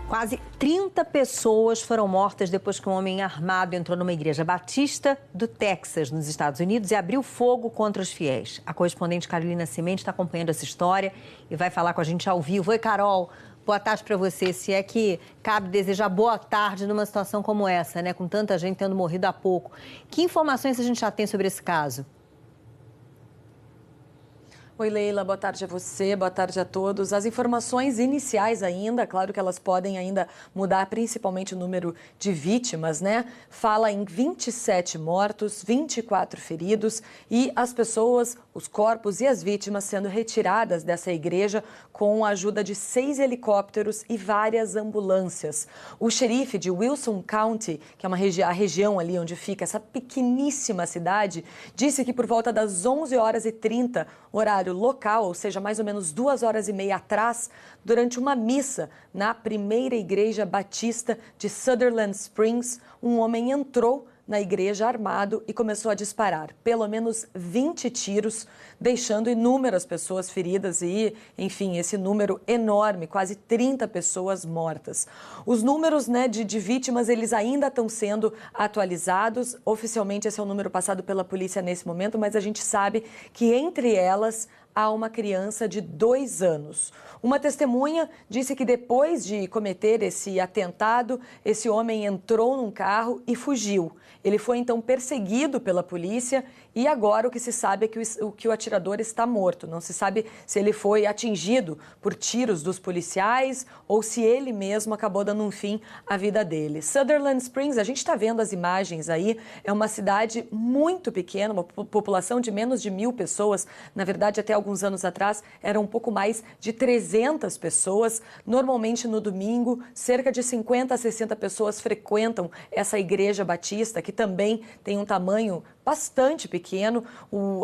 Quase 30 pessoas foram mortas depois que um homem armado entrou numa igreja batista do Texas, nos Estados Unidos, e abriu fogo contra os fiéis. A correspondente Carolina Cimenti está acompanhando essa história e vai falar com a gente ao vivo. Oi, Carol. Boa tarde para você. Se é que cabe desejar boa tarde numa situação como essa, né? Com tanta gente tendo morrido há pouco. Que informações a gente já tem sobre esse caso? Oi, Leila, boa tarde a você, boa tarde a todos. As informações iniciais ainda, claro que elas podem ainda mudar, principalmente o número de vítimas, né? Fala em 27 mortos, 24 feridos e as pessoas, os corpos e as vítimas sendo retiradas dessa igreja com a ajuda de 6 helicópteros e várias ambulâncias. O xerife de Wilson County, que é a região ali onde fica essa pequeníssima cidade, disse que por volta das 11h30, horário local, ou seja, mais ou menos 2h30 atrás, durante uma missa na primeira igreja batista de Sutherland Springs, um homem entrou na igreja armado e começou a disparar pelo menos 20 tiros, deixando inúmeras pessoas feridas e, enfim, esse número enorme, quase 30 pessoas mortas. Os números, de vítimas, eles ainda estão sendo atualizados. Oficialmente, esse é o número passado pela polícia nesse momento, mas a gente sabe que entre elas há uma criança de 2 anos. Uma testemunha disse que depois de cometer esse atentado, esse homem entrou num carro e fugiu. Ele foi então perseguido pela polícia e agora o que se sabe é que o atirador está morto. Não se sabe se ele foi atingido por tiros dos policiais ou se ele mesmo acabou dando um fim à vida dele. Sutherland Springs, a gente está vendo as imagens aí, é uma cidade muito pequena, uma população de menos de 1.000 pessoas. Na verdade, até alguns anos atrás, eram um pouco mais de 300 pessoas. Normalmente, no domingo, cerca de 50 a 60 pessoas frequentam essa igreja batista, que também tem um tamanho bastante pequeno.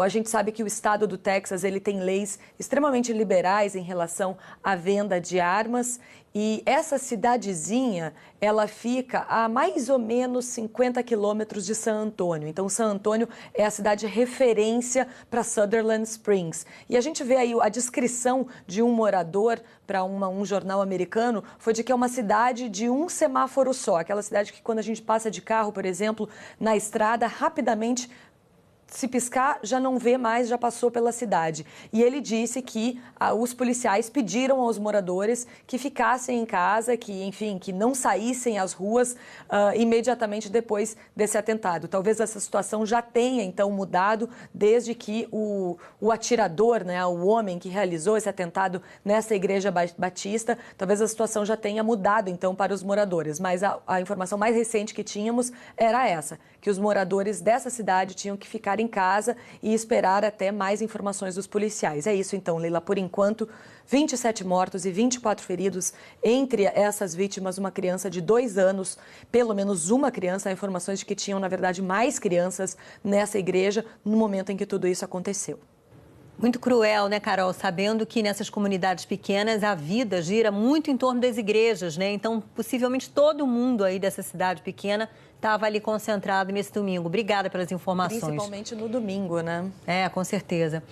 A gente sabe que o estado do Texas ele tem leis extremamente liberais em relação à venda de armas. E essa cidadezinha, ela fica a mais ou menos 50 quilômetros de San Antônio. Então, San Antônio é a cidade referência para Sutherland Springs. E a gente vê aí a descrição de um morador para um jornal americano, foi de que é uma cidade de um semáforo só. Aquela cidade que quando a gente passa de carro, por exemplo, na estrada, rapidamente se piscar, já não vê mais, já passou pela cidade. E ele disse que os policiais pediram aos moradores que ficassem em casa, que não saíssem às ruas imediatamente depois desse atentado. Talvez essa situação já tenha, então, mudado desde que o atirador, o homem que realizou esse atentado nessa igreja batista, talvez a situação já tenha mudado, então, para os moradores. Mas a informação mais recente que tínhamos era essa, que os moradores dessa cidade tinham que ficar em casa e esperar até mais informações dos policiais. É isso então, Leila. Por enquanto, 27 mortos e 24 feridos. Entre essas vítimas, uma criança de 2 anos, pelo menos uma criança. Há informações de que tinham, na verdade, mais crianças nessa igreja no momento em que tudo isso aconteceu. Muito cruel, né, Carol? Sabendo que nessas comunidades pequenas a vida gira muito em torno das igrejas, né? Então, possivelmente todo mundo aí dessa cidade pequena estava ali concentrado nesse domingo. Obrigada pelas informações. Principalmente no domingo, né? É, com certeza.